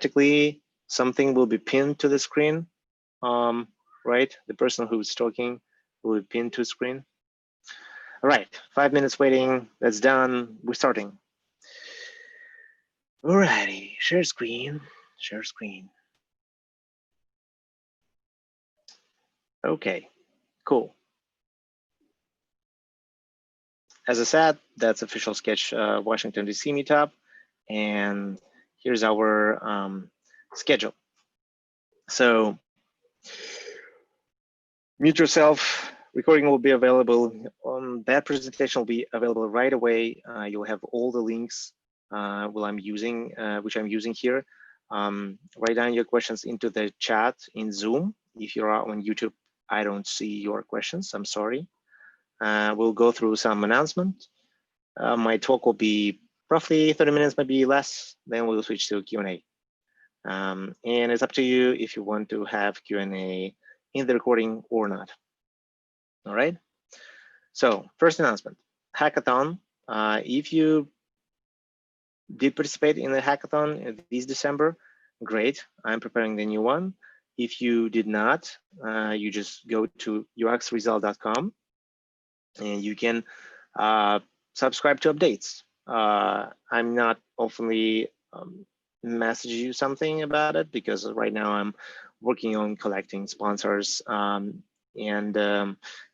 automatically something will be pinned to the screen, right? The person who's talking will be pinned to screen. All right, 5 minutes waiting, that's done, we're starting. Alrighty, share screen, share screen. Okay, cool. As I said, that's official Sketch Washington DC meetup, and here's our schedule. So mute yourself. Recording will be available. That presentation will be available right away. You'll have all the links which I'm using here. Write down your questions into the chat in Zoom. If you're on YouTube, I don't see your questions. I'm sorry. We'll go through some announcements. My talk will be roughly 30 minutes, maybe less. Then we'll switch to Q&A. And it's up to you if you want to have Q&A in the recording or not. All right. So first announcement, hackathon. If you did participate in the hackathon this December, great. I'm preparing the new one. If you did not, you just go to uxresult.com and you can subscribe to updates. I'm not oftenly message you something about it because right now I'm working on collecting sponsors.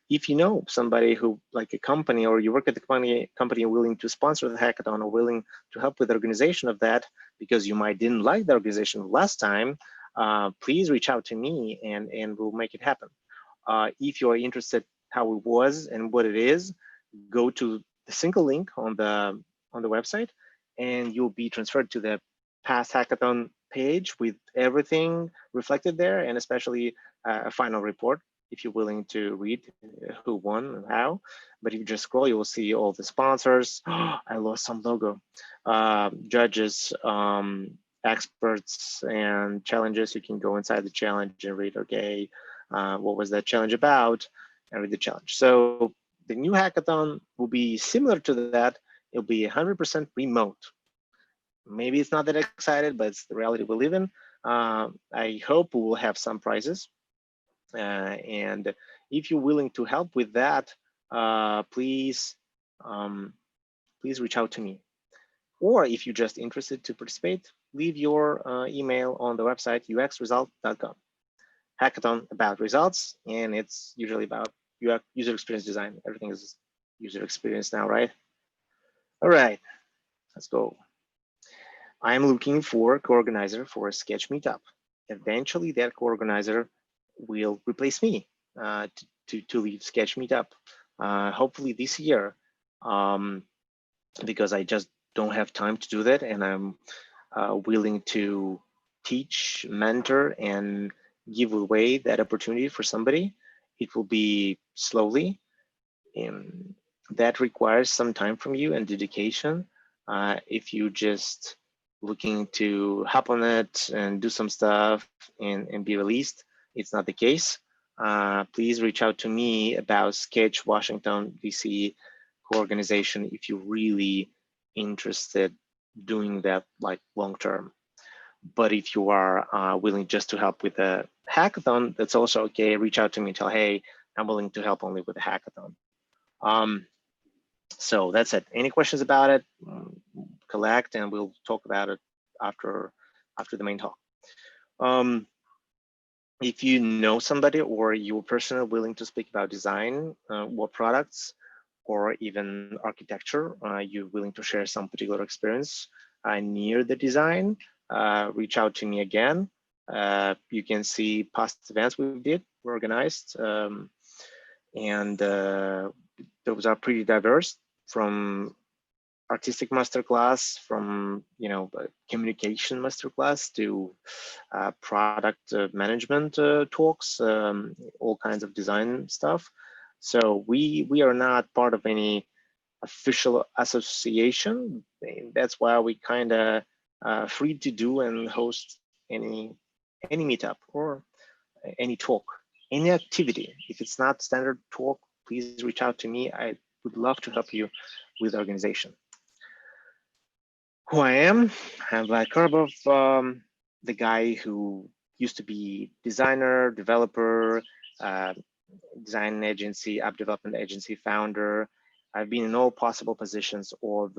If you know somebody who, like a company, or you work at the company willing to sponsor the hackathon or willing to help with the organization of that, because you might didn't like the organization last time, please reach out to me and we'll make it happen. If you are interested how it was and what it is, go to the single link on the website and you'll be transferred to the past hackathon page with everything reflected there, and especially a final report if you're willing to read who won and how. But if you just scroll, you will see all the sponsors. I lost some logo. Judges, experts, and challenges. You can go inside the challenge and read, okay, what was that challenge about, and read the challenge. So the new hackathon will be similar to that. It'll be 100% remote. Maybe it's not that excited, but it's the reality we live in. I hope we will have some prizes. And if you're willing to help with that, please reach out to me. Or if you're just interested to participate, leave your email on the website uxresult.com. Hackathon about results, and it's usually about user experience design. Everything is user experience now, right? All right, let's go. I'm looking for a co-organizer for a Sketch meetup. Eventually, that co-organizer will replace me to lead Sketch meetup, hopefully this year, because I just don't have time to do that, and I'm willing to teach, mentor, and give away that opportunity for somebody. It will be slowly, and that requires some time from you and dedication. If you just looking to hop on it and do some stuff and be released, it's not the case. Please reach out to me about Sketch Washington DC co-organization if you're really interested doing that like long term. But if you are willing just to help with the hackathon, that's also okay. Reach out to me and tell, hey, I'm willing to help only with the hackathon. So that's it. Any questions about it, collect, and we'll talk about it after the main talk. If you know somebody or you're personally willing to speak about design, what products, or even architecture, you're willing to share some particular experience near the design, reach out to me again. You can see past events we organized, and those are pretty diverse, from artistic masterclass, from communication masterclass, to product management talks, all kinds of design stuff. So we are not part of any official association. That's why we kind of free to do and host any meetup or any talk, any activity. If it's not standard talk, please reach out to me. I would love to help you with the organization. Who I am, I'm Vlad Karbov. the guy who used to be designer, developer, uh, design agency, app development agency founder. I've been in all possible positions of,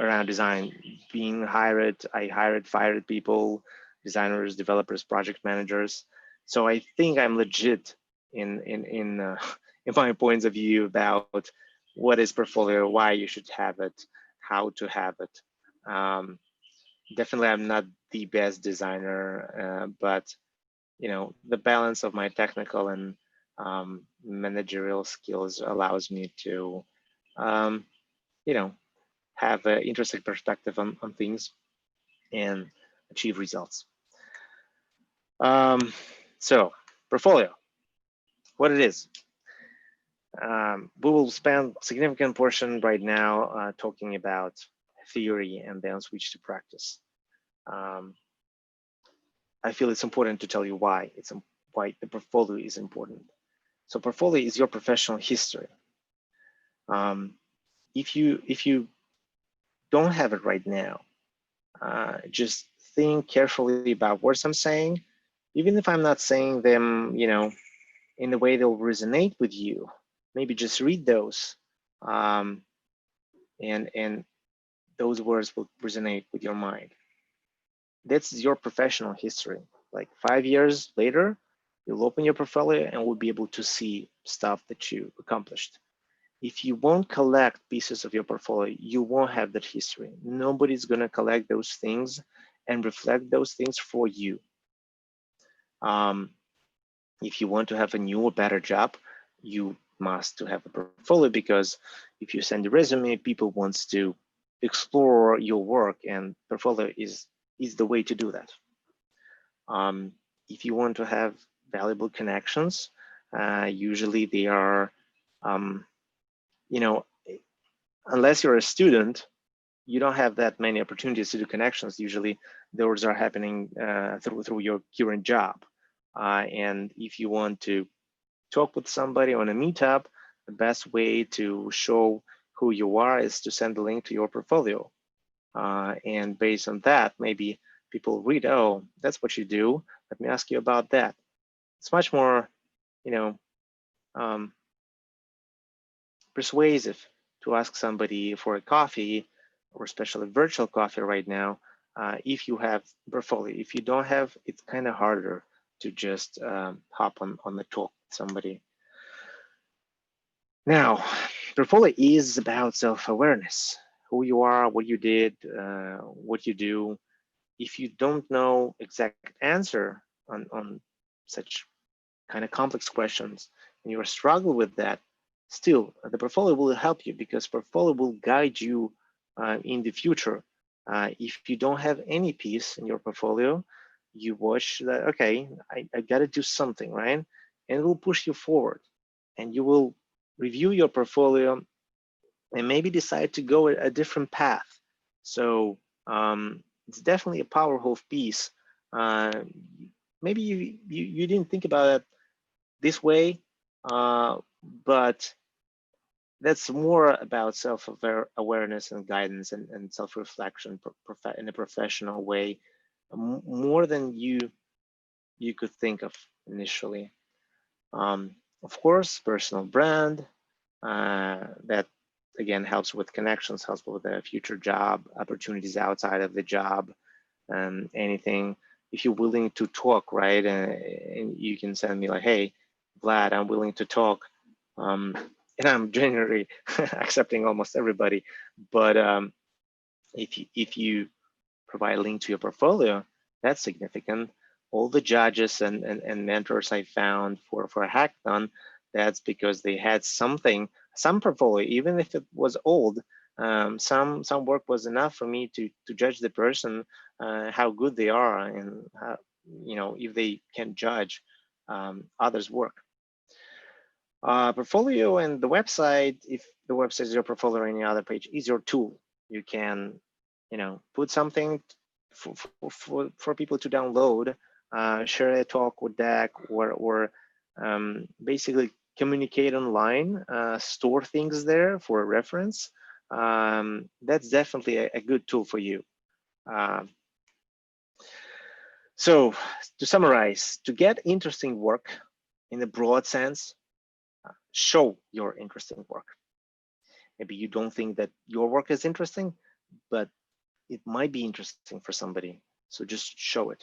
around design, being hired. I hired, fired people, designers, developers, project managers. So I think I'm legit in in my points of view about what is portfolio, why you should have it, how to have it. Definitely, I'm not the best designer, but the balance of my technical and managerial skills allows me to, um, you know, have an interesting perspective on things and achieve results. So, portfolio, what it is. We will spend significant portion right now talking about theory and then switch to practice. I feel it's important to tell you why the portfolio is important. So portfolio is your professional history. If you don't have it right now, just think carefully about words I'm saying, even if I'm not saying them, in the way they'll resonate with you. Maybe just read those, and those words will resonate with your mind. That's your professional history. Like 5 years later, you'll open your portfolio and will be able to see stuff that you accomplished. If you won't collect pieces of your portfolio, you won't have that history. Nobody's going to collect those things and reflect those things for you. If you want to have a new or better job, you must to have a portfolio, because if you send a resume, people wants to explore your work, and portfolio is the way to do that. If you want to have valuable connections, usually they are, unless you're a student, you don't have that many opportunities to do connections. Usually those are happening through your current job. And if you want to talk with somebody on a meetup, the best way to show who you are is to send a link to your portfolio. And based on that, maybe people read, oh, that's what you do. Let me ask you about that. It's much more, persuasive to ask somebody for a coffee, or especially virtual coffee right now, if you have portfolio. If you don't have, it's kind of harder to just hop on the talk with somebody. Now, portfolio is about self-awareness, who you are, what you did, what you do. If you don't know exact answer on such kind of complex questions, and you struggle with that, still the portfolio will help you, because portfolio will guide you in the future. If you don't have any piece in your portfolio, you watch that, okay, I got to do something, right? And it will push you forward, and you will review your portfolio and maybe decide to go a different path. So it's definitely a powerful piece. Maybe you didn't think about it this way, but that's more about self-awareness and guidance and self-reflection in a professional way, more than you could think of initially. Of course, personal brand, that again helps with connections, helps with the future job opportunities outside of the job, anything. If you're willing to talk, right, and you can send me like, hey, Vlad, I'm willing to talk, and I'm generally accepting almost everybody. But if you provide a link to your portfolio, that's significant. All the judges and mentors I found for a hackathon, that's because they had something, some portfolio, even if it was old. Some work was enough for me to judge the person, how good they are, and how, if they can judge others' work. Portfolio and the website, if the website is your portfolio or any other page, is your tool. You can, put something for people to download, share a talk with deck, or basically communicate online, store things there for reference. That's definitely a good tool for you. So to summarize, to get interesting work in a broad sense, show your interesting work. Maybe you don't think that your work is interesting, but it might be interesting for somebody. So just show it.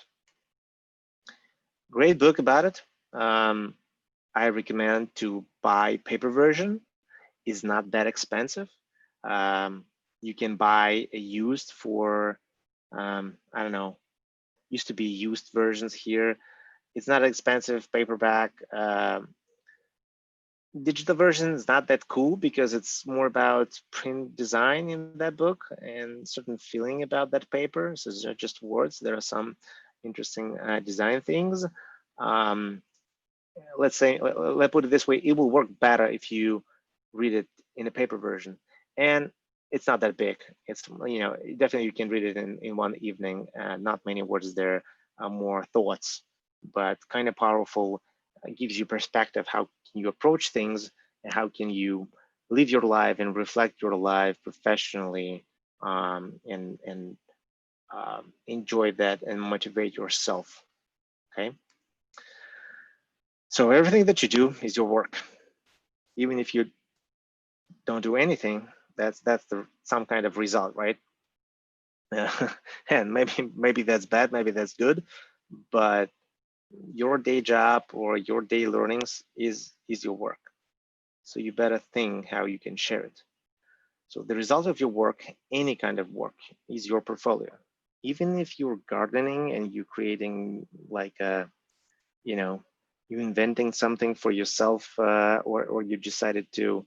Great book about it. I recommend to buy paper version. It's not that expensive. You can buy a used for, I don't know, used to be used versions here. It's not expensive paperback. Digital version is not that cool because it's more about print design in that book and certain feeling about that paper. So it's not just words. There are some interesting design things. Let's say, let's put it this way, it will work better if you read it in a paper version. And it's not that big. It's, you know, definitely you can read it in one evening. Not many words there, more thoughts, but kind of powerful. Gives you perspective. How can you approach things, and how can you live your life and reflect your life professionally, and enjoy that and motivate yourself. Okay. So everything that you do is your work. Even if you don't do anything, that's some kind of result, right? And maybe that's bad, maybe that's good, but your day job or your day learnings is your work. So you better think how you can share it. So the result of your work, any kind of work, is your portfolio. Even if you're gardening and you're creating like a, you know, you're inventing something for yourself, or you decided to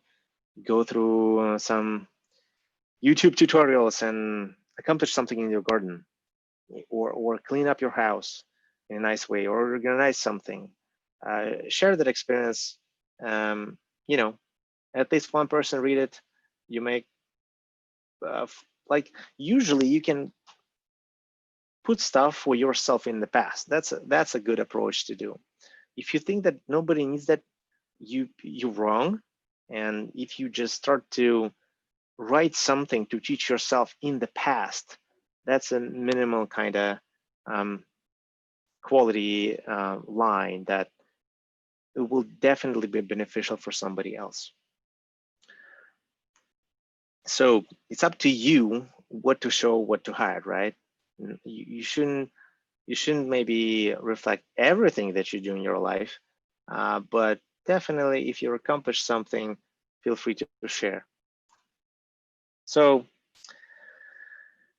go through some YouTube tutorials and accomplish something in your garden, or clean up your house in a nice way, or organize something. Share that experience. You know, at least one person read it. You make like usually you can put stuff for yourself in the past. That's a good approach to do. If you think that nobody needs that, you're wrong. And if you just start to write something to teach yourself in the past, that's a minimal kind of quality line that it will definitely be beneficial for somebody else. So it's up to you what to show, what to hide, right? You shouldn't maybe reflect everything that you do in your life, but definitely if you accomplish something, feel free to share. So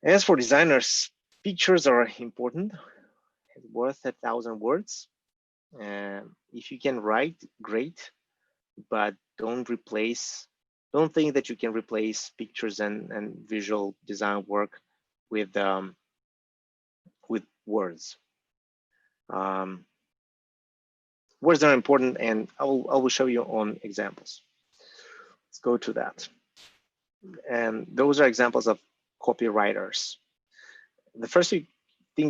as for designers, pictures are important, worth 1,000 words. If you can write, great, but don't think that you can replace pictures and visual design work with words. Words are important, and I will show you on examples. Let's go to that. And those are examples of copywriters. The first thing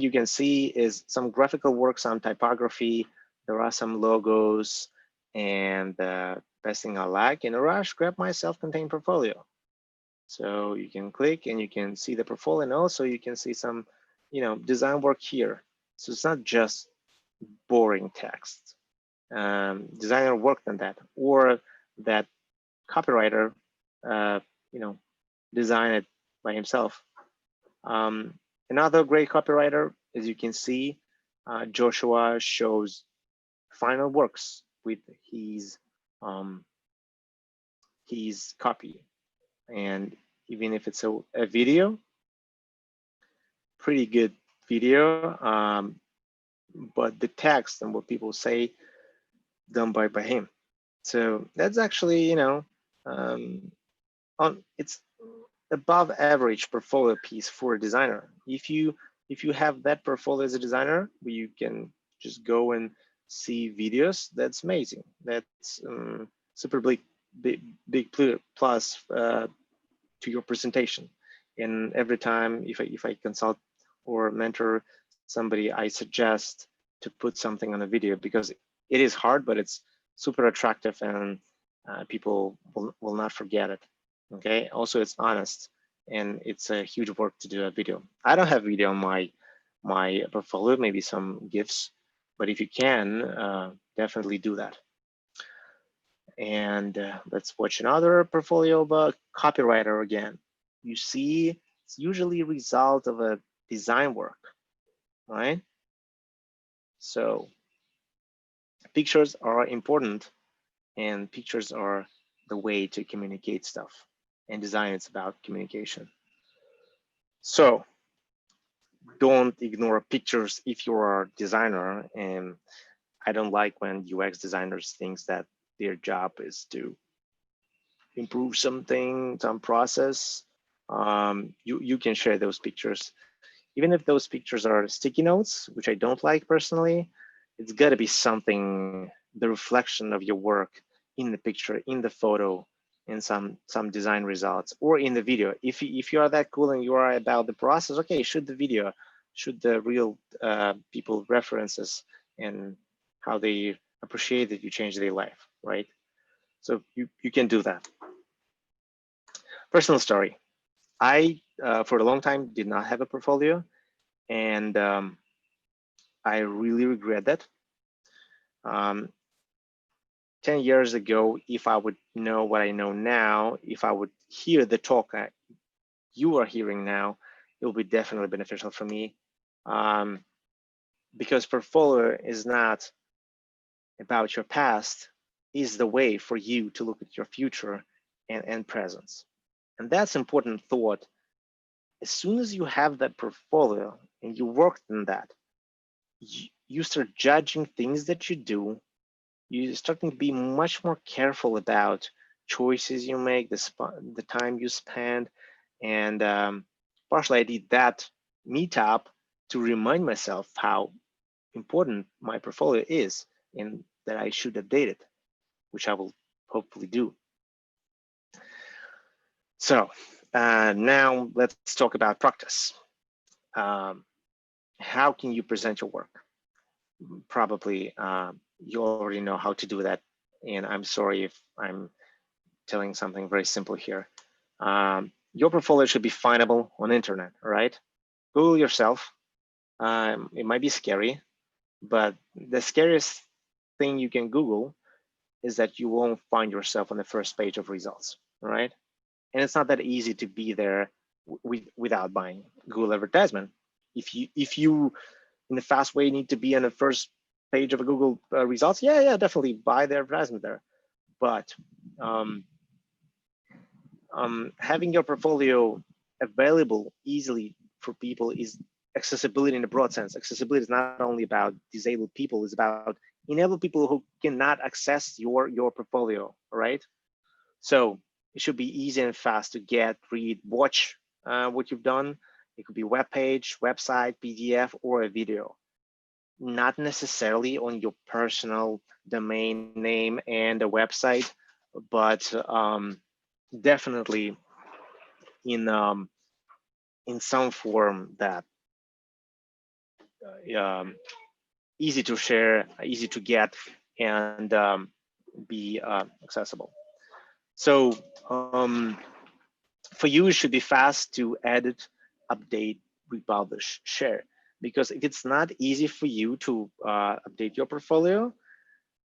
you can see is some graphical work, some typography. There are some logos, and the best thing I like, in a rush, grab my self-contained portfolio. So you can click and you can see the portfolio, and also you can see some, you know, design work here. So it's not just boring text. Designer worked on that, or that copywriter, you know, designed it by himself. Another great copywriter, as you can see, Joshua shows final works with his copy, and even if it's a video, pretty good video, but the text and what people say done by him. So that's actually, you know, it's above average portfolio piece for a designer. If you have that portfolio as a designer, where you can just go and see videos, that's amazing. That's super big plus to your presentation. And every time if I consult or mentor somebody, I suggest to put something on a video, because it is hard, but it's super attractive, and people will not forget it. Okay. Also, it's honest, and it's a huge work to do a video. I don't have video on my my portfolio, maybe some GIFs, but if you can, definitely do that. And let's watch another portfolio of a copywriter again. You see, it's usually a result of a design work, right? So pictures are important, and pictures are the way to communicate stuff, and design is about communication. So don't ignore pictures if you're a designer. And I don't like when UX designers think that their job is to improve something, some process. You can share those pictures. Even if those pictures are sticky notes, which I don't like personally, it's got to be something, the reflection of your work in the picture, in the photo, in some design results, or in the video. If you are that cool and you are about the process, okay, shoot the video, shoot the real people references and how they appreciate that you changed their life, right? So you can do that. Personal story. I, for a long time, did not have a portfolio, and I really regret that. 10 years ago, if I would know what I know now, if I would hear the talk you are hearing now, it will be definitely beneficial for me. Because portfolio is not about your past, is the way for you to look at your future and presence. And that's important thought. As soon as you have that portfolio and you worked on that, you start judging things that you do. You're starting to be much more careful about choices you make, the time you spend. And partially I did that meetup to remind myself how important my portfolio is and that I should update it, which I will hopefully do. So now let's talk about practice. How can you present your work? Probably you already know how to do that. And I'm sorry if I'm telling something very simple here. Your portfolio should be findable on the internet, right? Google yourself. It might be scary, but the scariest thing you can Google is that you won't find yourself on the first page of results, right? And it's not that easy to be there without buying Google advertisement. If you in a fast way need to be on the first page of a Google results, yeah, definitely buy the advertisement there. But having your portfolio available easily for people is accessibility in a broad sense. Accessibility is not only about disabled people, it's about enabled people who cannot access your portfolio, right? So it should be easy and fast to get, read, watch what you've done. It could be web page, website, PDF, or a video. Not necessarily on your personal domain name and a website, but definitely in some form that easy to share, easy to get, and be accessible. So for you, it should be fast to edit, update, republish, share. Because if it's not easy for you to update your portfolio,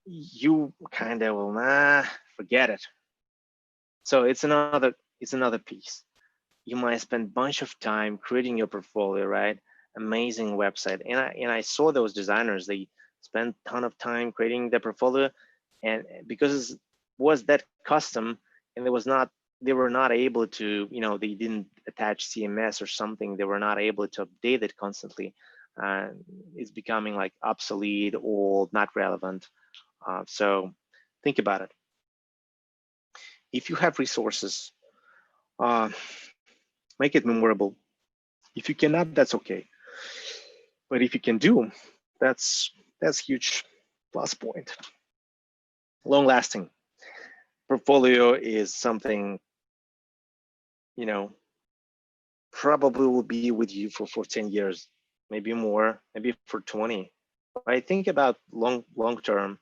you kind of will forget it. So it's another piece. You might spend a bunch of time creating your portfolio, right? Amazing website. And I saw those designers, they spent a ton of time creating their portfolio, and because it was that custom and they were not able to, they didn't attach CMS or something, they were not able to update it constantly. It's becoming like obsolete, old, not relevant. So think about it. If you have resources, make it memorable. If you cannot, that's okay. But if you can do, that's huge plus point. Long lasting. Portfolio is something, probably will be with you for 10 years, maybe more, maybe for 20. But I think about long term,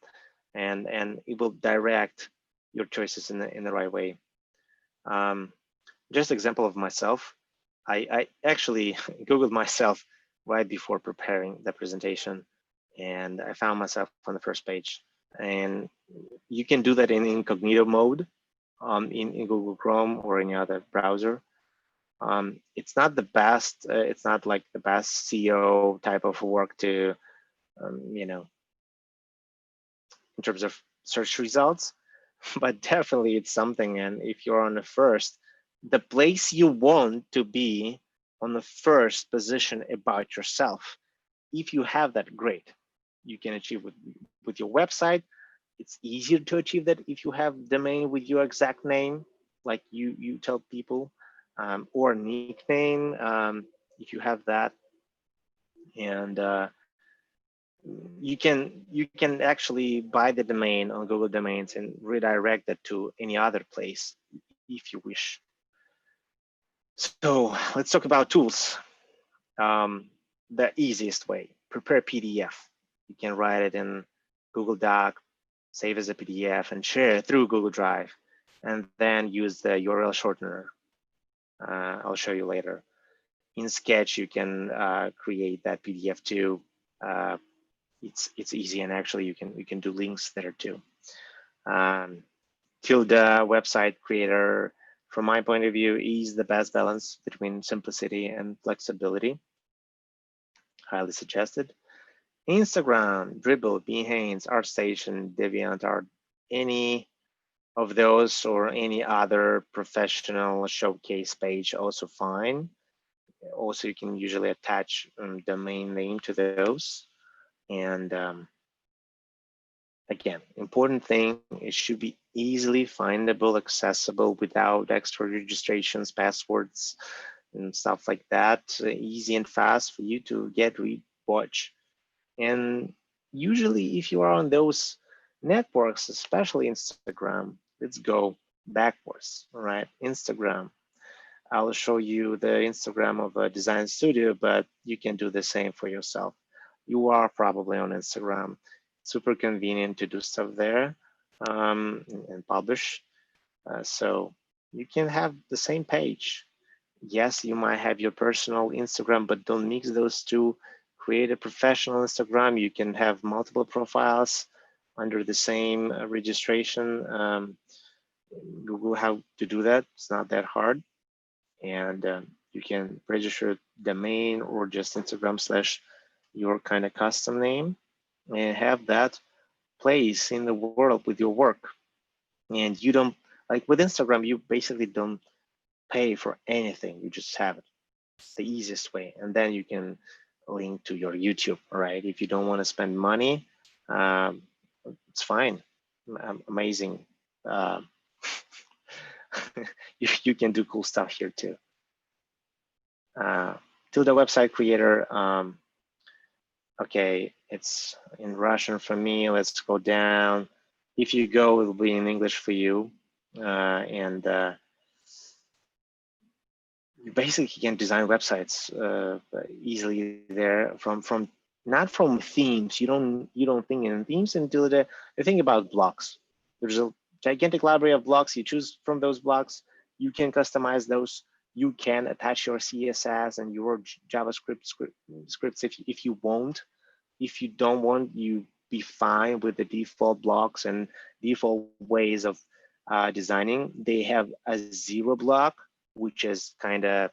and it will direct your choices in the right way. Just example of myself, I actually Googled myself right before preparing the presentation, and I found myself on the first page. And you can do that in incognito mode in Google Chrome or any other browser. It's not the best. It's not like the best SEO type of work to, you know, in terms of search results, but definitely it's something. And if you're on the first, the place you want to be on the first position about yourself, if you have that, great. You can achieve with your website. It's easier to achieve that if you have domain with your exact name, like you tell people, or nickname, if you have that. And you can actually buy the domain on Google Domains and redirect it to any other place if you wish. So let's talk about tools. The easiest way: prepare PDF. You can write it in Google Doc, save as a PDF, and share it through Google Drive, and then use the URL shortener. I'll show you later. In Sketch, you can create that PDF too. It's easy, and actually you can do links there too. Tilda website creator, from my point of view, is the best balance between simplicity and flexibility. Highly suggested. Instagram, Dribbble, Behance, ArtStation, DeviantArt, any of those or any other professional showcase page, also fine. Also, you can usually attach domain name to those. And again, important thing, it should be easily findable, accessible without extra registrations, passwords, and stuff like that. Easy and fast for you to get, read, watch. And usually if you are on those networks, especially Instagram, let's go backwards, all right? Instagram, I'll show you the Instagram of a design studio, but you can do the same for yourself. You are probably on Instagram. Super convenient to do stuff there and publish. So you can have the same page. Yes, you might have your personal Instagram, but don't mix those two. Create a professional Instagram. You can have multiple profiles under the same registration. Google how to do that. It's not that hard. And you can register domain or just Instagram / your kind of custom name and have that place in the world with your work. And you don't, like with Instagram, you basically don't pay for anything. You just have it. It's the easiest way. And then you can link to your YouTube, right? If you don't want to spend money, it's fine. Amazing. You can do cool stuff here too. To the website creator, okay, it's in Russian for me. Let's go down. If you go, it will be in English for you. And you basically can design websites easily there from not from themes. You don't think in themes until you think about blocks. There's a gigantic library of blocks. You choose from those blocks. You can customize those. You can attach your CSS and your JavaScript scripts if you want. If you don't want, you be fine with the default blocks and default ways of designing. They have a zero block, which is kind of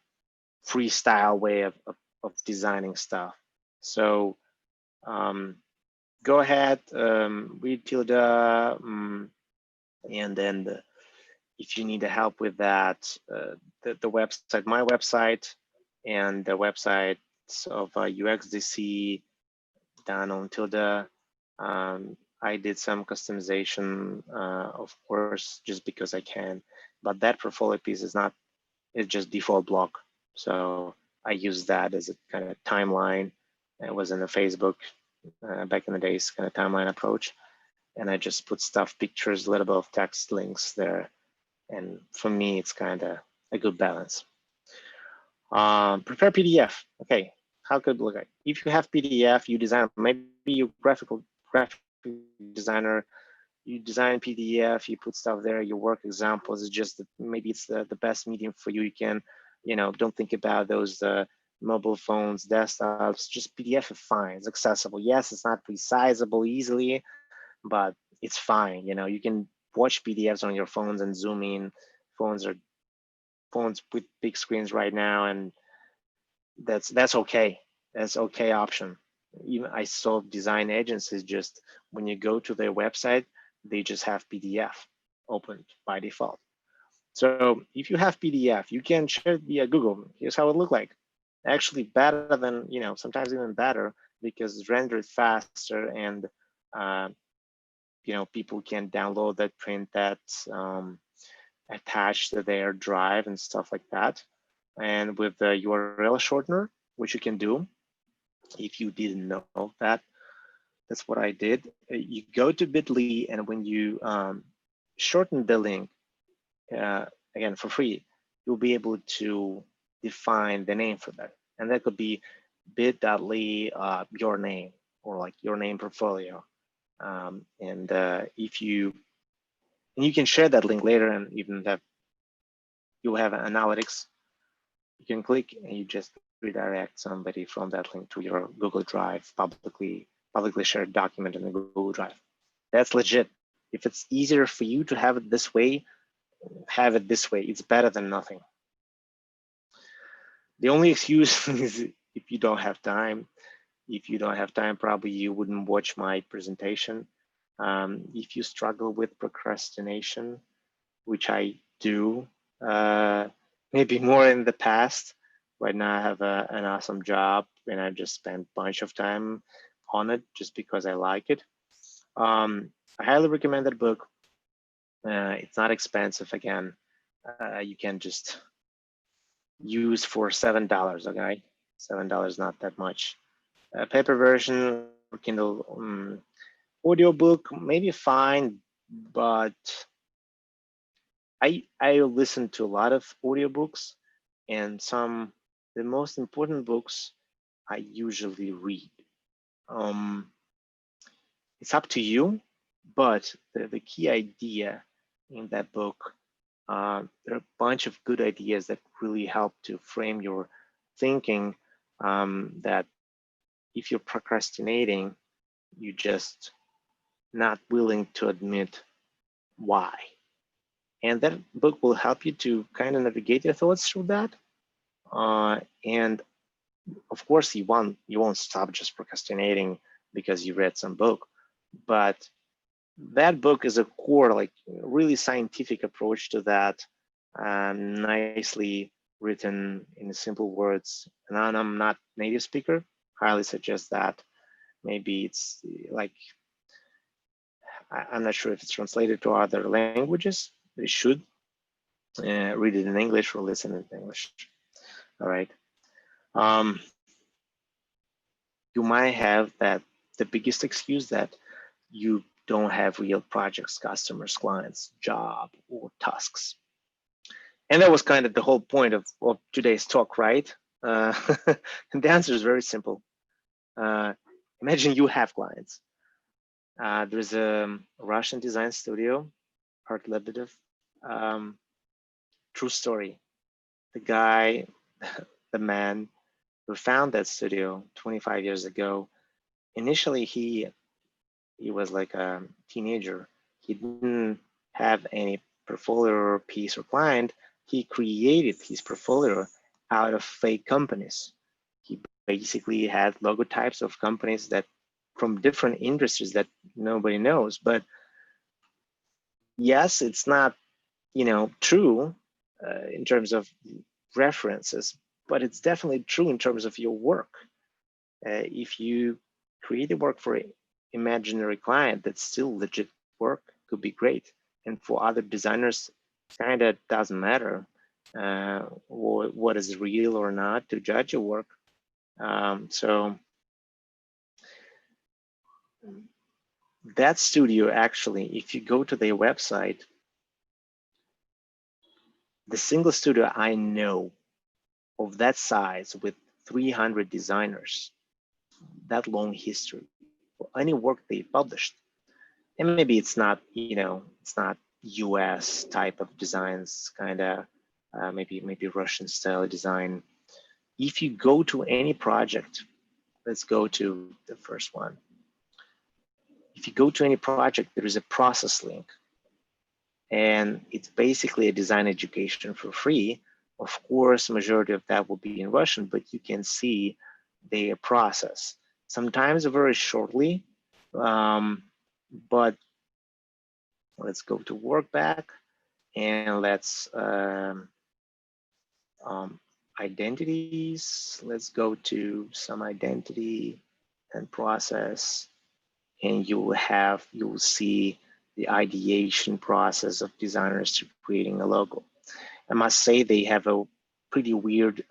freestyle way of designing stuff. So go ahead, read Tilda, and then if you need help with that, the website, my website, and the websites of UXDC done on Tilda. I did some customization, of course, just because I can, but that portfolio piece is not, it's just default block. So I use that as a kind of timeline. It was in the Facebook back in the days, kind of timeline approach. And I just put stuff, pictures, a little bit of text links there. And for me, it's kind of a good balance. Prepare PDF. Okay, how could it look like? If you have PDF, you design, maybe you graphic designer, you design PDF, you put stuff there, your work examples is just, maybe it's the best medium for you. You can, don't think about those mobile phones, desktops, just PDF is fine. It's accessible. Yes, it's not resizable easily, but it's fine. You know, you can watch PDFs on your phones and zoom in. Phones with big screens right now, and that's okay. That's okay option. Even I saw design agencies, just when you go to their website, they just have PDF opened by default. So if you have PDF, you can share it via Google. Here's how it looked like. Actually better than, you know, sometimes even better, because it's rendered faster, and you know, people can download that, print that, attach to their drive and stuff like that. And with the URL shortener, which you can do, if you didn't know that, that's what I did. You go to bit.ly, and when you shorten the link, again, for free, you'll be able to define the name for that. And that could be bit.ly your name, or like your name portfolio. And if you can share that link later, and even that you'll have analytics. You can click and you just redirect somebody from that link to your Google Drive, publicly shared document in the Google Drive. That's legit. If it's easier for you to have it this way, have it this way. It's better than nothing. The only excuse is if you don't have time. If you don't have time, probably you wouldn't watch my presentation. If you struggle with procrastination, which I do, maybe more in the past. Right now I have an awesome job, and I just spend a bunch of time on it just because I like it. I highly recommend that book. It's not expensive. Again, you can just use for $7, okay? $7, not that much. Paper version or Kindle audiobook, maybe fine, but I listen to a lot of audiobooks, and the most important books I usually read. It's up to you, but the key idea in that book, there are a bunch of good ideas that really help to frame your thinking, that if you're procrastinating, you just not willing to admit why. And that book will help you to kind of navigate your thoughts through that. And of course, you won't stop just procrastinating because you read some book, but that book is a core, like really scientific approach to that, nicely written in simple words. And I'm not native speaker, highly suggest that. Maybe it's like, I'm not sure if it's translated to other languages. It should. Read it in English or listen in English. All right. You might have the biggest excuse that you don't have real projects, customers, clients, job, or tasks. And that was kind of the whole point of today's talk, right? And the answer is very simple. Imagine you have clients. There's a Russian design studio, Art Lebedev. True story. The guy, the man who found that studio 25 years ago, initially he was like a teenager. He didn't have any portfolio or piece or client. He created his portfolio out of fake companies. He basically had logotypes of companies that from different industries that nobody knows. But yes, it's not, true in terms of references, but it's definitely true in terms of your work. If you create a work for an imaginary client, that's still legit work, could be great. And for other designers, kind of doesn't matter what is real or not to judge your work. So that studio, actually, if you go to their website, the single studio I know of that size with 300 designers, that long history, for any work they published. And maybe it's not, it's not US type of designs, kind of maybe Russian style design. if you go to any project, let's go to the first one. If you go to any project, there is a process link, and it's basically a design education for free. Of course, majority of that will be in Russian, but you can see their process. Sometimes very shortly, but let's go to Workback and let's identities. Let's go to some identity and process, and you will see the ideation process of designers to creating a logo. I must say they have a pretty weird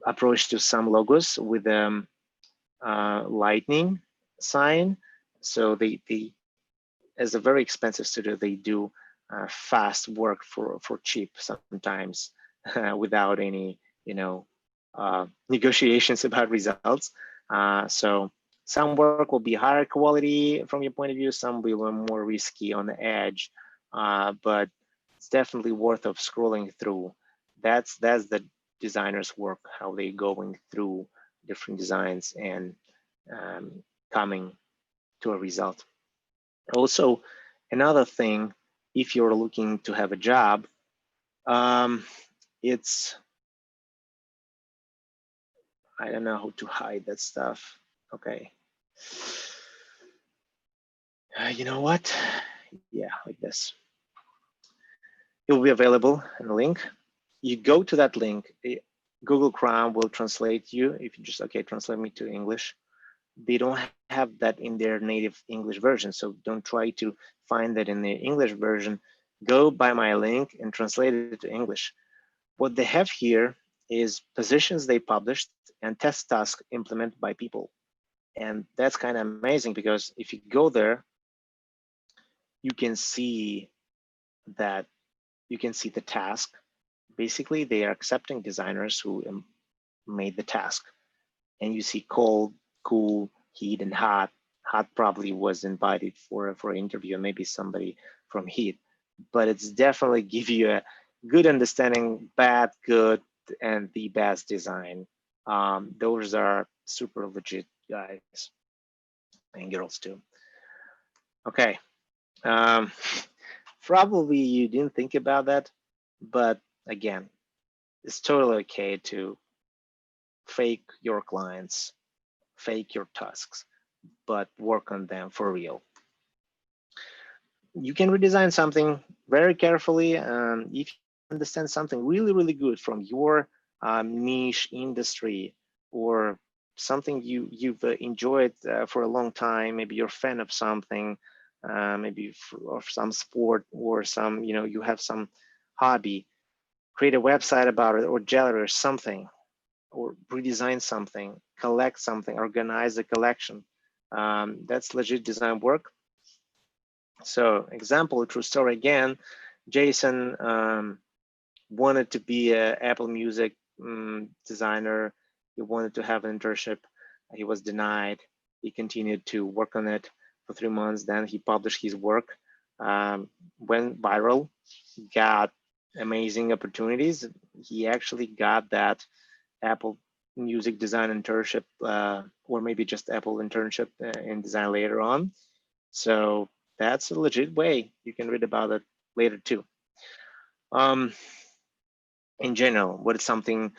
approach to some logos with lightning sign. So they as a very expensive studio, they do fast work for cheap sometimes without any negotiations about results. So some work will be higher quality from your point of view, some will be more risky on the edge, but it's definitely worth of scrolling through. That's the designer's work, how they going through different designs and coming to a result. Also, another thing, if you're looking to have a job, it's, I don't know how to hide that stuff. Okay. You know what? Yeah, like this. It will be available in the link. You go to that link, Google Chrome will translate you. If you just, okay, translate me to English. They don't have that in their native English version. So don't try to find that in the English version. Go by my link and translate it to English. What they have here is positions they published and test tasks implemented by people. And that's kind of amazing because if you go there, you can see that the task. Basically, they are accepting designers who made the task. And you see cold, cool, heat, and hot. Hot probably was invited for an interview, maybe somebody from heat. But it's definitely give you a good understanding, bad, good, and the best design. Those are super legit guys and girls too. Okay. Probably you didn't think about that, but again, it's totally okay to fake your clients, fake your tasks, but work on them for real. You can redesign something very carefully. If you understand something really, really good from your niche industry or something you've enjoyed for a long time, maybe you're a fan of something, maybe of some sport or some, you have some hobby, create a website about it or gallery or something, or redesign something, collect something, organize a collection. That's legit design work. So example, a true story again, Jason wanted to be an Apple Music designer. He wanted to have an internship. He was denied. He continued to work on it for 3 months. Then he published his work, went viral, got amazing opportunities. He actually got that Apple Music design internship, or maybe just Apple internship in design later on. So that's a legit way. You can read about it later too. In general, what is something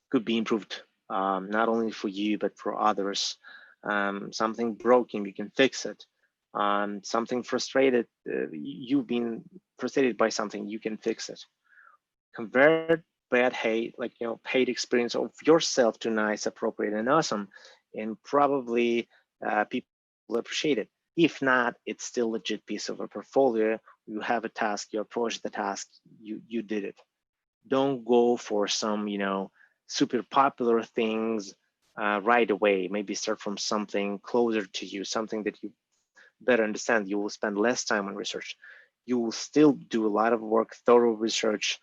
could be improved, not only for you, but for others. Something broken, you can fix it. Something frustrated, you've been frustrated by something, you can fix it. Convert bad hate, like, paid experience of yourself to nice, appropriate, and awesome, and probably people will appreciate it. If not, it's still a legit piece of a portfolio. You have a task, you approach the task, you did it. Don't go for some, super popular things right away. Maybe start from something closer to you, something that you better understand. You will spend less time on research. You will still do a lot of work, thorough research,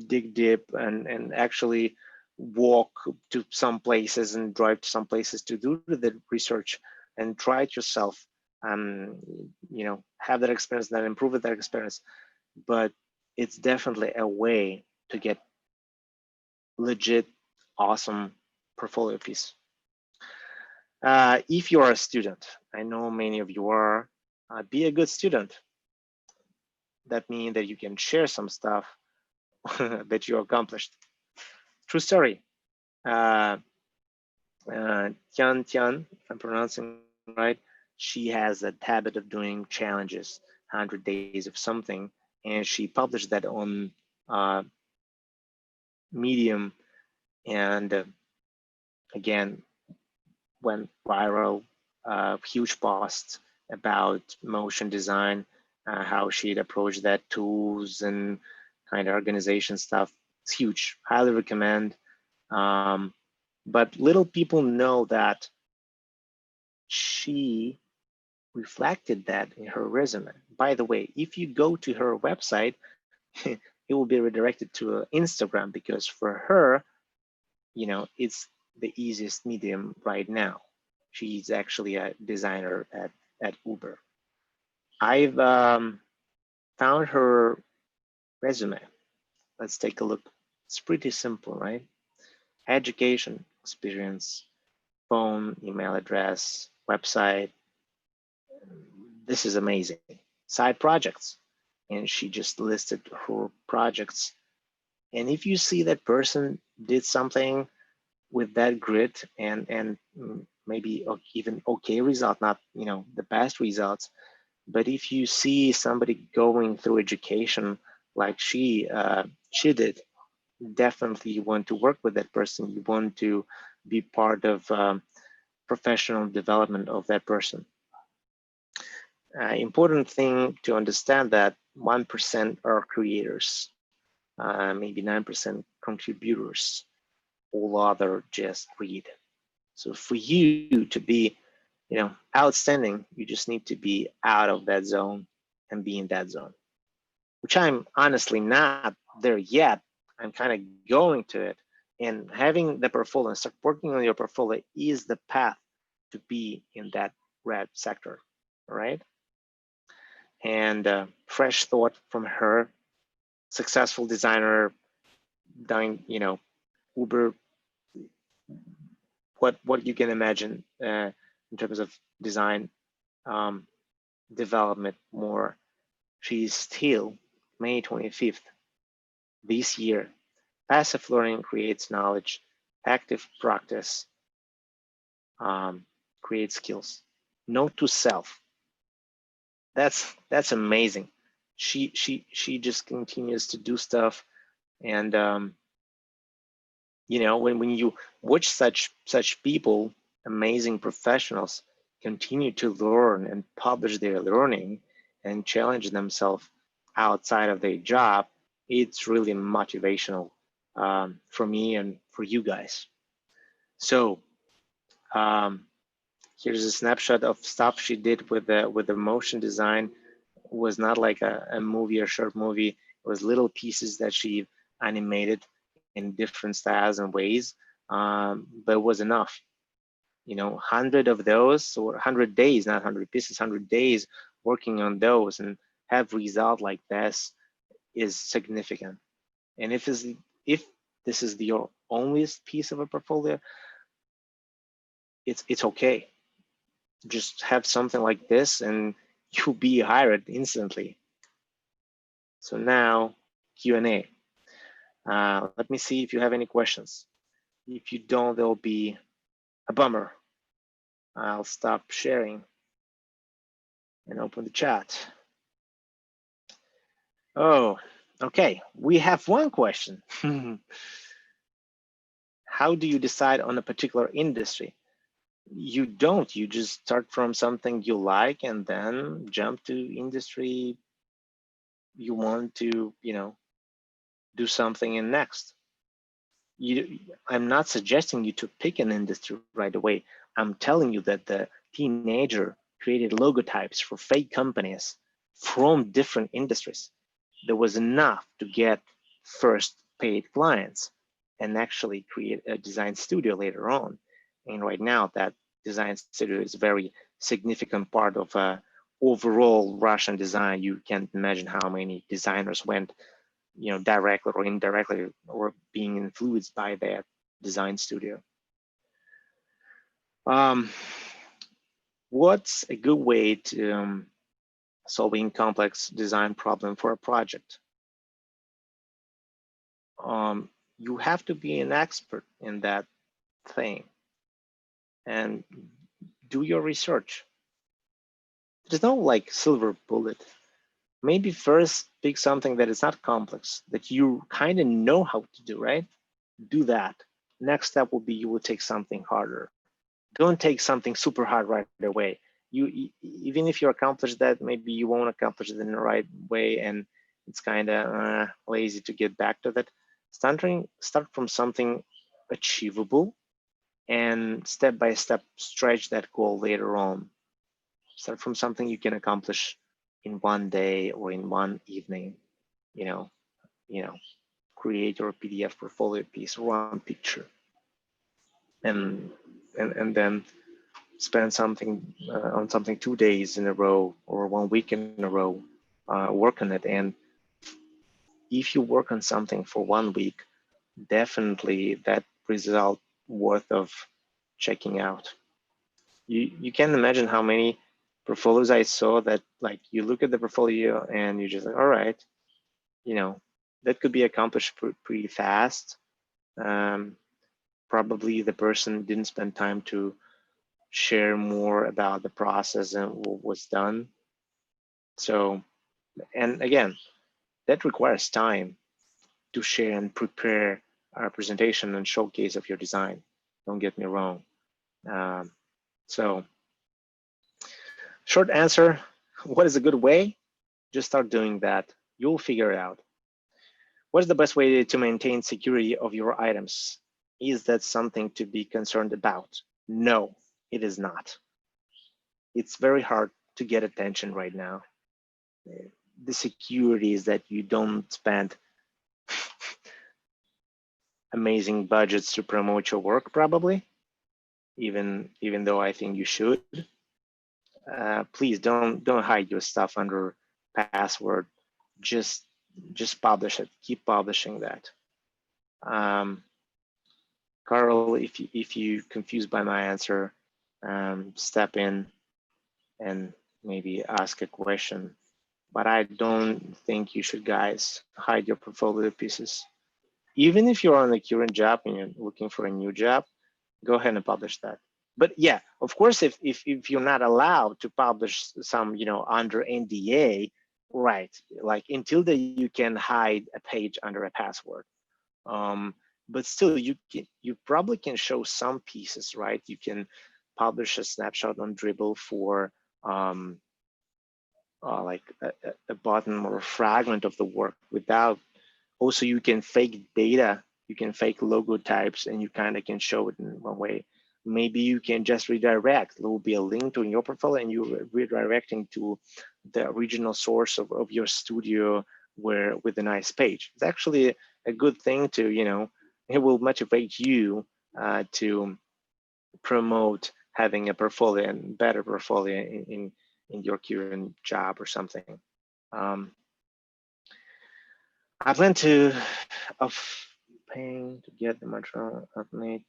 dig deep, and actually walk to some places and drive to some places to do the research and try it yourself. Have that experience, then improve that experience. But it's definitely a way to get legit, awesome portfolio piece. If you are a student, I know many of you are, be a good student. That means that you can share some stuff that you accomplished. True story. Tian Tian, if I'm pronouncing right, she has a habit of doing challenges, 100 days of something, and she published that on Medium, and again, went viral, huge posts about motion design, how she'd approached that tools and kind of organization stuff. It's huge, highly recommend. But little people know that she reflected that in her resume. By the way, if you go to her website, it will be redirected to Instagram, because for her, it's the easiest medium right now. She's actually a designer at Uber. I've found her resume. Let's take a look. It's pretty simple, right? Education, experience, phone, email address, website. This is amazing. Side projects. And she just listed her projects. And if you see that person did something with that grit and maybe even okay result, not the best results, but if you see somebody going through education like she did, definitely you want to work with that person. You want to be part of professional development of that person. Important thing to understand that 1% are creators, maybe 9% contributors, all other just read. So for you to be, outstanding, you just need to be out of that zone and be in that zone, which I'm honestly not there yet. I'm kind of going to it, and having the portfolio and start working on your portfolio is the path to be in that red sector, all right? And fresh thought from her, successful designer, doing, Uber, what you can imagine in terms of design development more. She's still May 25th this year. Passive learning creates knowledge, active practice creates skills. Note to self. That's amazing. She just continues to do stuff, and when you watch such people, amazing professionals, continue to learn and publish their learning and challenge themselves outside of their job, it's really motivational for me and for you guys. So here's a snapshot of stuff she did with the motion design. It was not like a movie or short movie. It was little pieces that she animated in different styles and ways, but it was enough. 100 of those, or 100 days, not 100 pieces, 100 days working on those and have result like this is significant. And if this is your only piece of a portfolio, it's okay. Just have something like this and you'll be hired instantly. So now Q&A. Let me see if you have any questions. If you don't, there'll be a bummer. I'll stop sharing and open the chat. Oh, okay. We have one question. How do you decide on a particular industry? You don't. You just start from something you like and then jump to industry you want to, do something in next. I'm not suggesting you to pick an industry right away. I'm telling you that the teenager created logotypes for fake companies from different industries. There was enough to get first paid clients and actually create a design studio later on. And right now that design studio is a very significant part of overall Russian design. You can't imagine how many designers went directly or indirectly, or being influenced by that design studio. What's a good way to solving complex design problem for a project? You have to be an expert in that thing and do your research. There's no like silver bullet. Maybe first pick something that is not complex, that you kind of know how to do, right? Do that. Next step will be you will take something harder. Don't take something super hard right away. Even if you accomplish that, maybe you won't accomplish it in the right way, and it's kind of lazy to get back to that. Start from something achievable, and step by step stretch that goal later on. Start from something you can accomplish in one day or in one evening. You know, create your PDF portfolio piece, one picture, and then spend something on something 2 days in a row or 1 week in a row, work on it. And if you work on something for 1 week, definitely that result worth of checking out. You can imagine how many portfolios I saw that, like, you look at the portfolio and you just like, all right, that could be accomplished pretty fast. Probably the person didn't spend time to share more about the process and what was done. So, and again, that requires time to share and prepare a presentation and showcase of your design. Don't get me wrong. So, short answer, what is a good way? Just start doing that. You'll figure it out. What is the best way to maintain security of your items? Is that something to be concerned about? No, it is not. It's very hard to get attention right now. The security is that you don't spend amazing budgets to promote your work, probably, even though I think you should. Please don't hide your stuff under password. Just publish it. Keep publishing that. Carl, if you confused by my answer, step in and maybe ask a question. But I don't think you should, guys, hide your portfolio pieces. Even if you're on a current job and you're looking for a new job, go ahead and publish that. But yeah, of course, if you're not allowed to publish some, under NDA, right? Like until that you can hide a page under a password. But still, you probably can show some pieces, right? You can publish a snapshot on Dribbble for like a button or a fragment of the work without. Also, you can fake data, you can fake logo types, and you kind of can show it in one way. Maybe you can just redirect. There will be a link to your portfolio, and you're redirecting to the original source of your studio with a nice page. It's actually a good thing to, it will motivate you to promote having a portfolio and better portfolio in your current job or something. I plan of paying to get the material I've made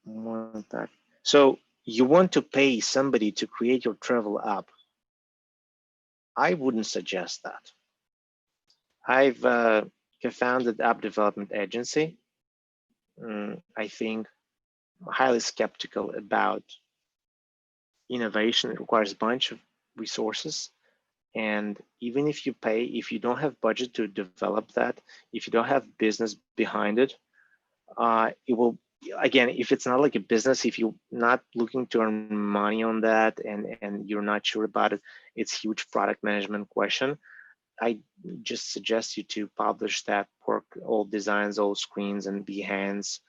more that. So you want to pay somebody to create your travel app? I wouldn't suggest that. I've co-founded app development agency. I think I'm highly skeptical about innovation. It requires a bunch of resources. And even if you pay, if you don't have budget to develop that, if you don't have business behind it, it will, again, if it's not like a business, if you're not looking to earn money on that and you're not sure about it, it's huge product management question. I just suggest you to publish that work, all designs, all screens and Behance,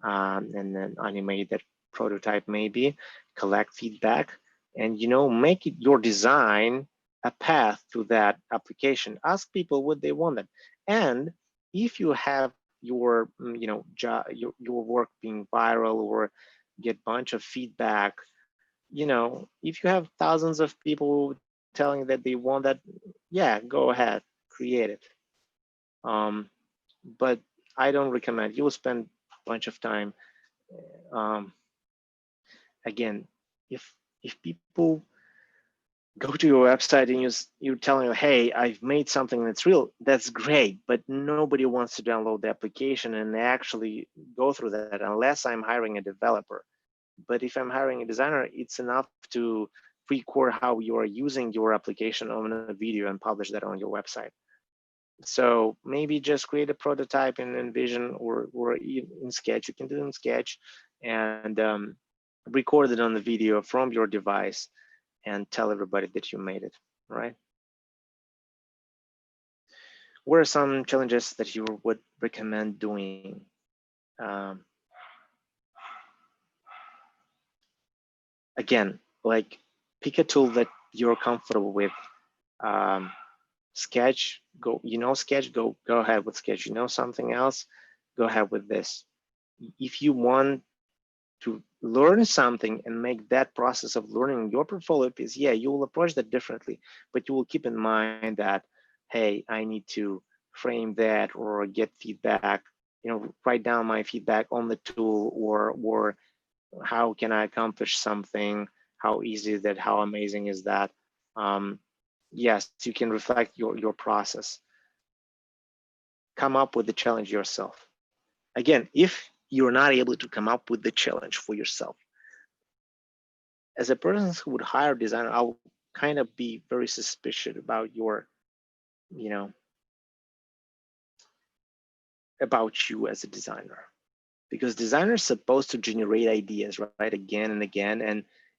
and then animate that prototype maybe, collect feedback, and make it your design a path to that application. Ask people what they wanted. And if you have your your work being viral or get bunch of feedback, if you have thousands of people telling that they want that, yeah, go ahead, create it. But I don't recommend. You will spend a bunch of time. Again, if people go to your website and you're telling them, hey, I've made something that's real, that's great, but nobody wants to download the application and actually go through that unless I'm hiring a developer. But if I'm hiring a designer, it's enough to record how you are using your application on a video and publish that on your website. So maybe just create a prototype in InVision or in Sketch. You can do it in Sketch and record it on the video from your device and tell everybody that you made it, right? What are some challenges that you would recommend doing? Again, like pick a tool that you're comfortable with. Sketch, Sketch, go ahead with Sketch. You know something else, go ahead with this. If you want to learn something and make that process of learning your portfolio piece, yeah, you will approach that differently, but you will keep in mind that, hey, I need to frame that or get feedback, write down my feedback on the tool, or how can I accomplish something? How easy is that? How amazing is that? Yes, you can reflect your process. Come up with the challenge yourself. Again, if you're not able to come up with the challenge for yourself, as a person who would hire a designer, I'll kind of be very suspicious about about you as a designer, because designers are supposed to generate ideas, right, again and again,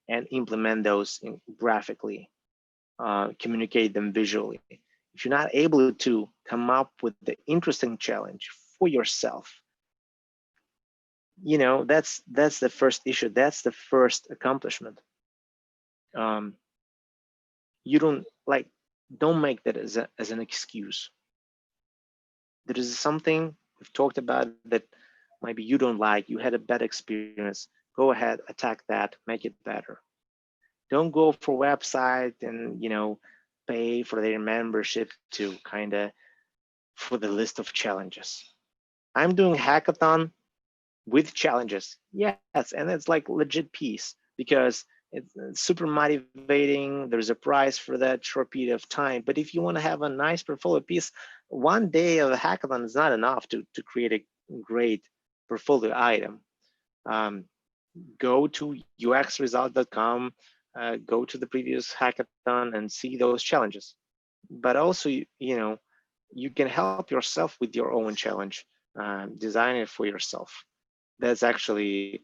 and implement those graphically, communicate them visually. If you're not able to come up with the interesting challenge for yourself, that's the first issue. That's the first accomplishment. You don't make that as an excuse. There is something we've talked about that maybe you don't like, you had a bad experience. Go ahead, attack that, make it better. Don't go for website and pay for their membership to for the list of challenges. I'm doing hackathon with challenges, yes, and it's like legit piece because it's super motivating. There's a prize for that short period of time. But if you want to have a nice portfolio piece, one day of a hackathon is not enough to create a great portfolio item. Go to uxresult.com, go to the previous hackathon and see those challenges. But also, you can help yourself with your own challenge, design it for yourself. That's actually,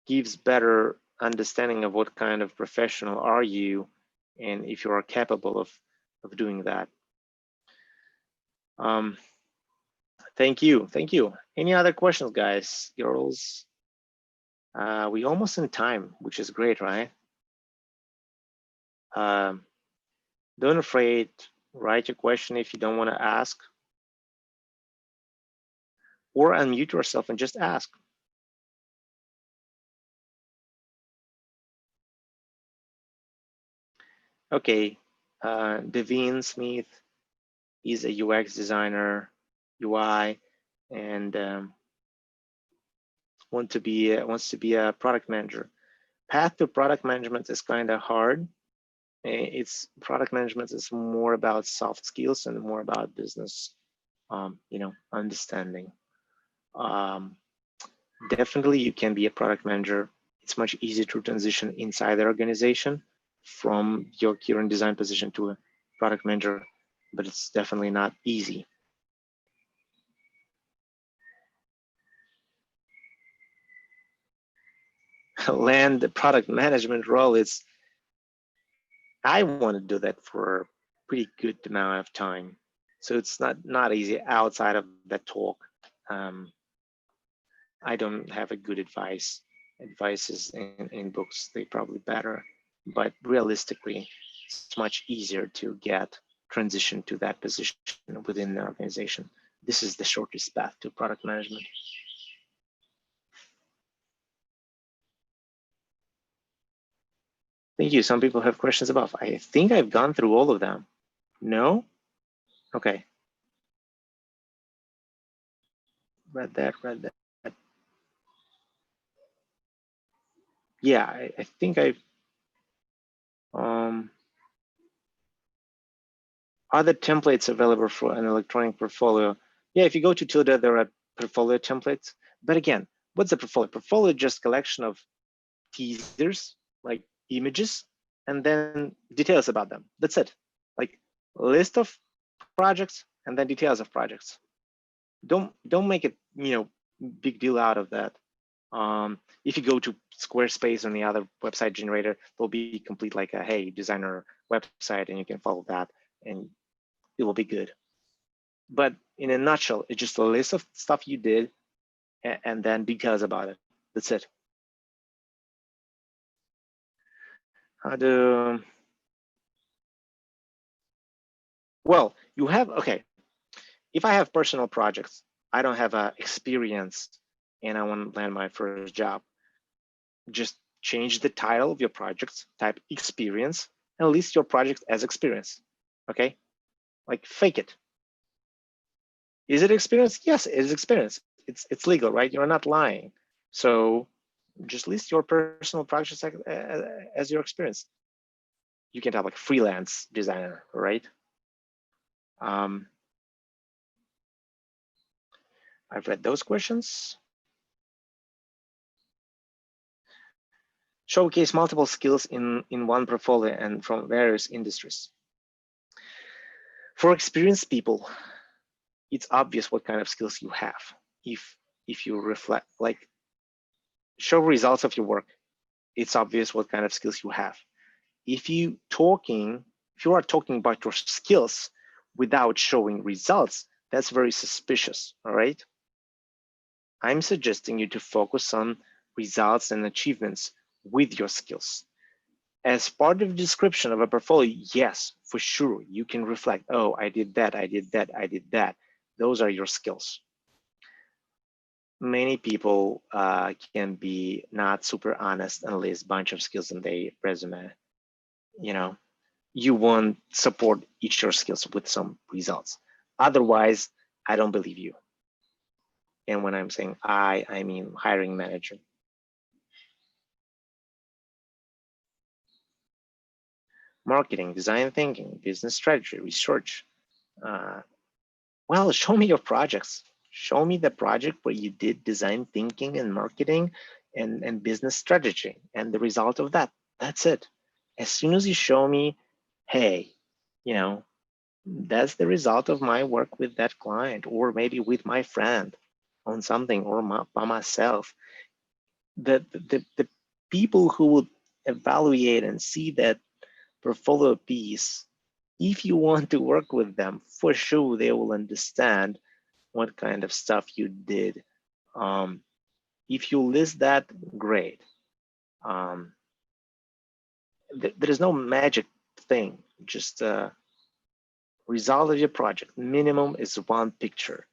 gives better understanding of what kind of professional are you and if you are capable of doing that. Thank you. Any other questions, guys, girls? We almost in time, which is great, right? Don't afraid, write your question if you don't want to ask, or unmute yourself and just ask. Okay, Devin Smith is a UX designer, UI, and wants to be a product manager. Path to product management is kind of hard. Product management is more about soft skills and more about business, understanding. Definitely, you can be a product manager. It's much easier to transition inside the organization from your current design position to a product manager, but it's definitely not easy. Land the product management role, I want to do that for a pretty good amount of time. So it's not easy outside of that talk. I don't have a good advice. Advices in books, they probably better, but realistically, it's much easier to get transition to that position within the organization. This is the shortest path to product management. Thank you. Some people have questions about. I think I've gone through all of them. No? Okay. Read that. Yeah, I think other templates available for an electronic portfolio. Yeah, if you go to Tilda, there are portfolio templates. But again, what's a portfolio? Portfolio is just collection of teasers, like images, and then details about them. That's it. Like a list of projects and then details of projects. Don't make it, big deal out of that. If you go to Squarespace or any other website generator, they'll be complete like a, hey, designer website, and you can follow that and it will be good. But in a nutshell, it's just a list of stuff you did and then details about it. That's it. Well, you have, okay, if I have personal projects, I don't have experience and I want to land my first job, just change the title of your projects, type experience, and list your project as experience. Okay, like fake it. Is it experience? Yes, it is experience. It's legal, right? You're not lying. So just list your personal projects as your experience. You can have like freelance designer, right? I've read those questions. Showcase multiple skills in one portfolio and from various industries. For experienced people, it's obvious what kind of skills you have. If you reflect, like, show results of your work, it's obvious what kind of skills you have. If you are talking about your skills without showing results, that's very suspicious, all right? I'm suggesting you to focus on results and achievements with your skills. As part of the description of a portfolio, yes, for sure, you can reflect, oh, I did that, I did that, I did that. Those are your skills. Many people can be not super honest and list a bunch of skills in their resume. You won't support each of your skills with some results. Otherwise, I don't believe you. And when I'm saying I mean hiring manager. Marketing, design thinking, business strategy, research. Well, show me your projects. Show me the project where you did design thinking and marketing and business strategy and the result of that. That's it. As soon as you show me, hey, that's the result of my work with that client, or maybe with my friend on something, or by myself, the people who would evaluate and see that portfolio piece, if you want to work with them, for sure they will understand what kind of stuff you did. If you list that, great. There is no magic thing, just result of your project. Minimum is one picture,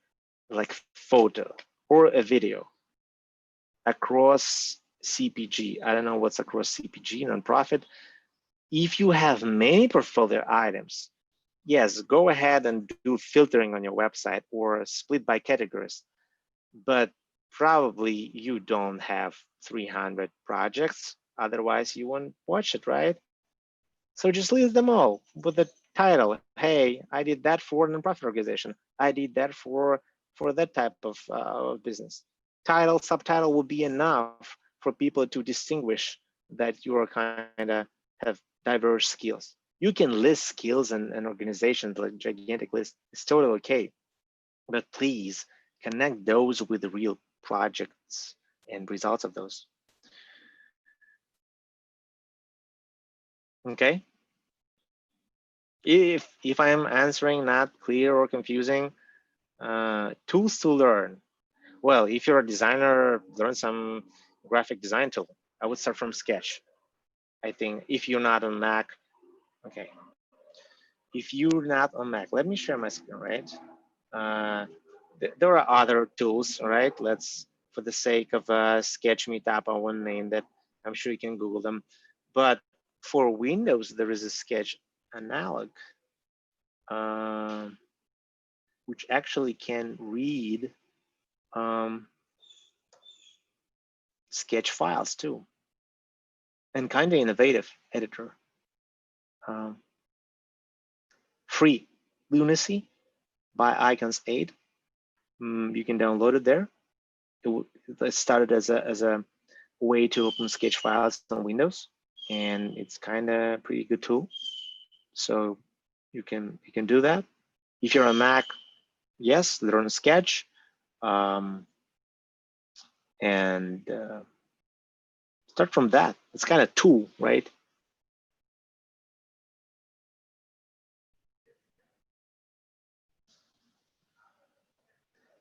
like photo or a video. Across CPG, I don't know what's across CPG, nonprofit. If you have many portfolio items, yes, go ahead and do filtering on your website or split by categories, but probably you don't have 300 projects. Otherwise, you won't watch it, right? So just list them all with the title. Hey, I did that for a nonprofit organization. I did that for that type of business. Title, subtitle will be enough for people to distinguish that you are kind of have diverse skills. You can list skills and organizations like gigantic list. It's totally okay. But please connect those with the real projects and results of those. Okay. If I'm answering not clear or confusing, tools to learn. Well, if you're a designer, learn some graphic design tool. I would start from Sketch. I think if you're not on Mac, okay. If you're not on Mac, let me share my screen, right? There are other tools, all right? Let's, for the sake of Sketch Meetup, I won't name that. I'm sure you can Google them. But for Windows, there is a Sketch analog. which actually can read sketch files too, and kind of innovative editor. Free, Lunacy by Icons 8. You can download it there. It started as a way to open sketch files on Windows, and it's kind of pretty good tool. So you can do that. If you're on Mac, yes, learn Sketch, and start from that. It's kind of tool, right?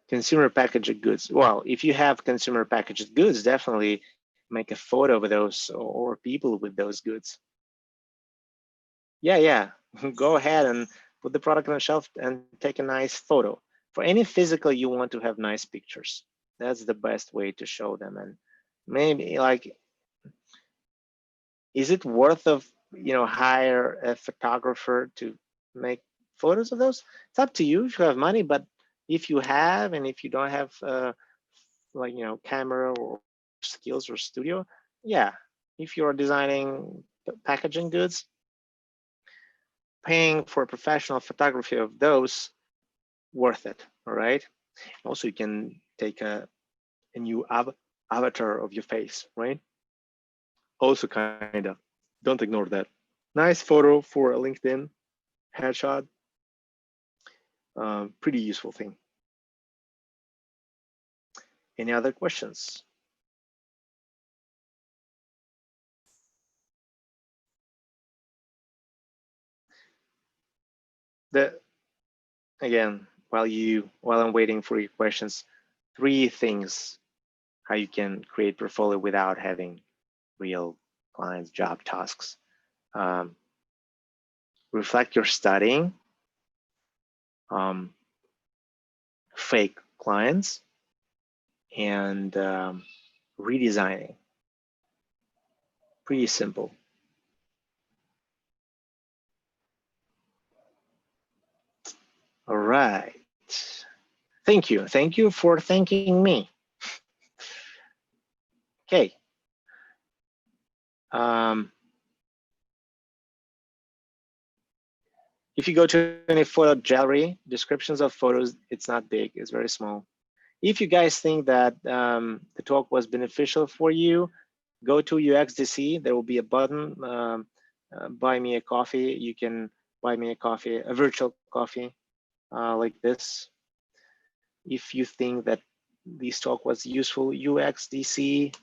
Consumer packaged goods. Well, if you have consumer packaged goods, definitely make a photo of those or people with those goods. Yeah. Go ahead and put the product on the shelf and take a nice photo. For any physical, you want to have nice pictures. That's the best way to show them. And maybe like, is it worth of, hire a photographer to make photos of those? It's up to you if you have money, but if you have, and if you don't have like, camera or skills or studio, yeah. If you're designing packaging goods, paying for professional photography of those, worth it, all right? Also, you can take a new avatar of your face, right? Also kind of, don't ignore that. Nice photo for a LinkedIn headshot. Pretty useful thing. Any other questions? Again, while I'm waiting for your questions, 3 things how you can create portfolio without having real clients, job tasks. Reflect your studying, fake clients, and redesigning. Pretty simple. All right. Thank you. Thank you for thanking me. Okay. If you go to any photo gallery, descriptions of photos, it's not big, it's very small. If you guys think that the talk was beneficial for you, go to UXDC. There will be a button, buy me a coffee. You can buy me a coffee, a virtual coffee like this. If you think that this talk was useful, uxdc.us,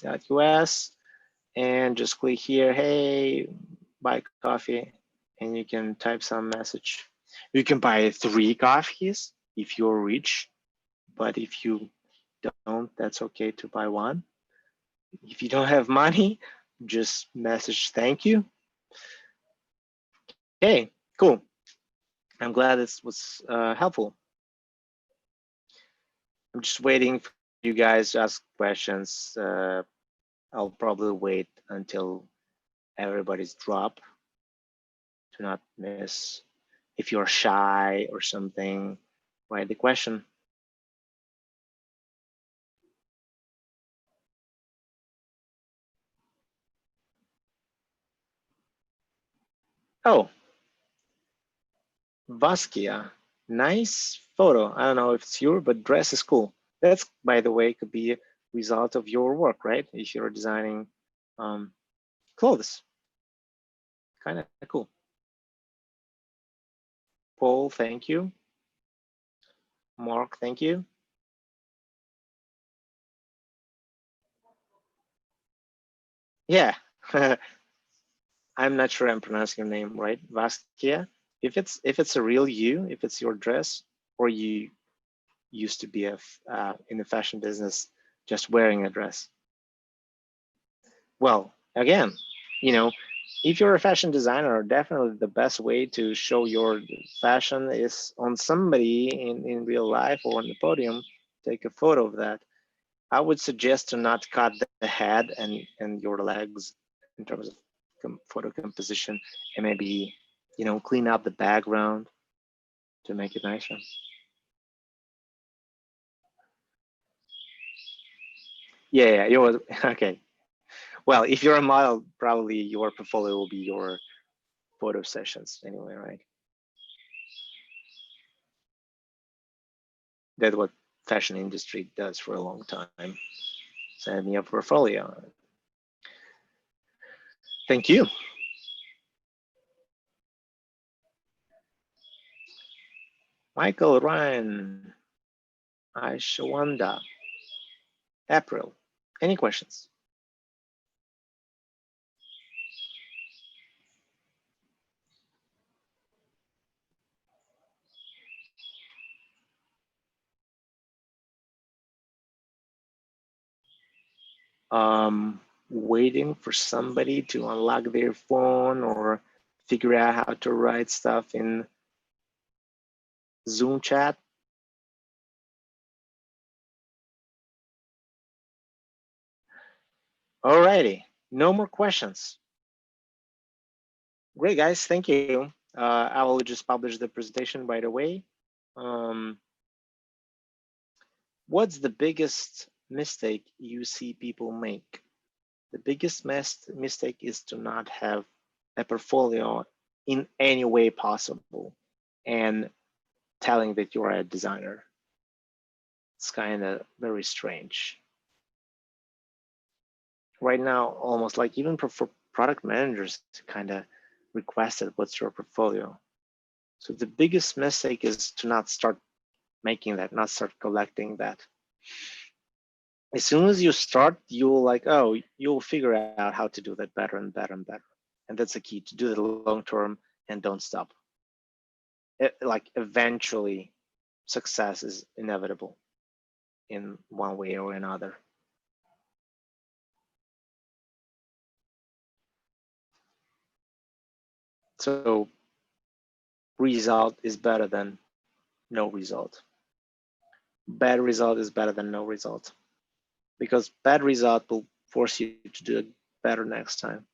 and just click here, hey, buy coffee, and you can type some message. You can buy 3 coffees if you're rich, but if you don't, that's okay to buy 1. If you don't have money, just message thank you. Okay, cool. I'm glad this was helpful. I'm just waiting for you guys to ask questions. I'll probably wait until everybody's dropped to not miss. If you're shy or something, write the question. Oh, Vaskia, nice photo. I don't know if it's your, but dress is cool. That's, by the way, could be a result of your work, right? If you're designing clothes, kind of cool. Paul, thank you. Mark, thank you. Yeah, I'm not sure I'm pronouncing your name right, Vaskia. If it's a real you, if it's your dress, or you used to be in the fashion business just wearing a dress. Well, again, if you're a fashion designer, definitely the best way to show your fashion is on somebody in real life or on the podium. Take a photo of that. I would suggest to not cut the head and your legs in terms of photo composition, and maybe clean up the background. to make it nicer. Yeah, you was okay. Well, if you're a model, probably your portfolio will be your photo sessions anyway, right? That's what fashion industry does for a long time. Send me a portfolio. Thank you. Michael, Ryan, Aishawanda, April. Any questions? Waiting for somebody to unlock their phone or figure out how to write stuff in Zoom chat. Alrighty, no more questions. Great, guys, thank you. I will just publish the presentation right away. What's the biggest mistake you see people make? The biggest mistake is to not have a portfolio in any way possible and telling that you're a designer. It's kind of very strange. Right now, almost like even for product managers kind of requested what's your portfolio. So the biggest mistake is to not start making that, not start collecting that. As soon as you start, you'll like, oh, you'll figure out how to do that better and better and better. And that's the key, to do it long term and don't stop. Like eventually success is inevitable in one way or another. So result is better than no result. Bad result is better than no result, because bad result will force you to do it better next time.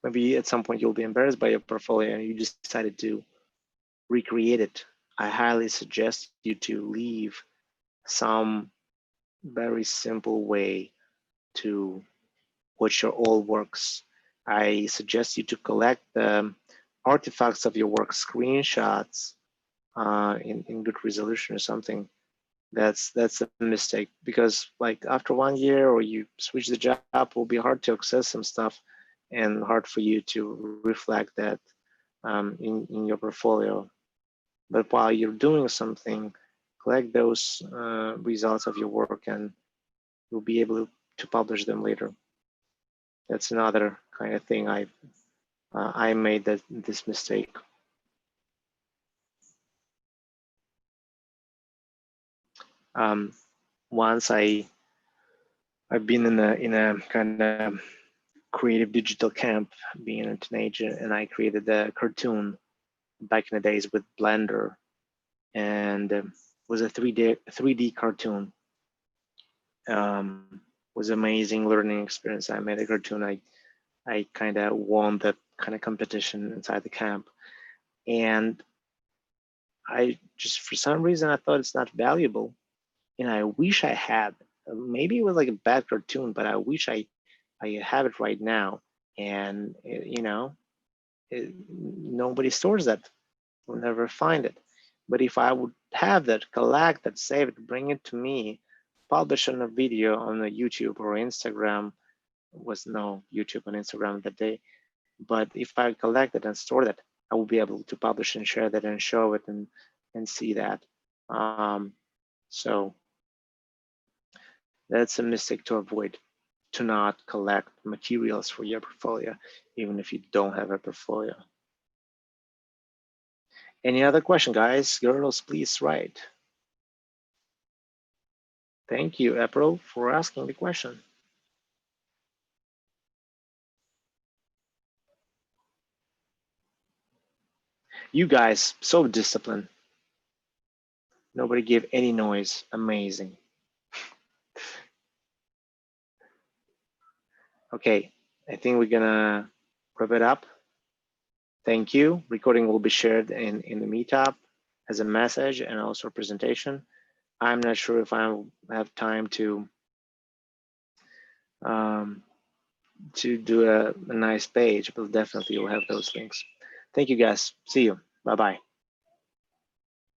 Maybe at some point you'll be embarrassed by your portfolio and you decided to recreate it. I highly suggest you to leave some very simple way to watch your old works. I suggest you to collect the artifacts of your work, screenshots in good resolution or something. That's a mistake, because like after 1 year or you switch the job, it will be hard to access some stuff and hard for you to reflect that in your portfolio. But while you're doing something, collect those results of your work and you'll be able to publish them later. That's another kind of thing I made this mistake. Once I've been in a kind of creative digital camp, being a teenager, and I created a cartoon back in the days with Blender, and was a 3D cartoon. Was amazing learning experience. I made a cartoon. I kind of won that kind of competition inside the camp, and I just, for some reason, I thought it's not valuable, and I wish I had. Maybe it was like a bad cartoon, but I wish I have it right now. And you know, nobody stores that. We'll never find it. But if I would have that, collect that, save it, bring it to me, publish on a video on a YouTube or Instagram, was no YouTube and Instagram that day. But if I collect it and store that, I will be able to publish and share that and show it and see that. So that's a mistake to avoid, to not collect materials for your portfolio, even if you don't have a portfolio. Any other question, guys? Girls, please write. Thank you, April, for asking the question. You guys, so disciplined. Nobody gave any noise. Amazing. Okay, I think we're gonna wrap it up. Thank you. Recording will be shared in the meetup as a message and also a presentation. I'm not sure if I have time to do a nice page, but definitely you'll have those links. Thank you guys. See you. Bye-bye.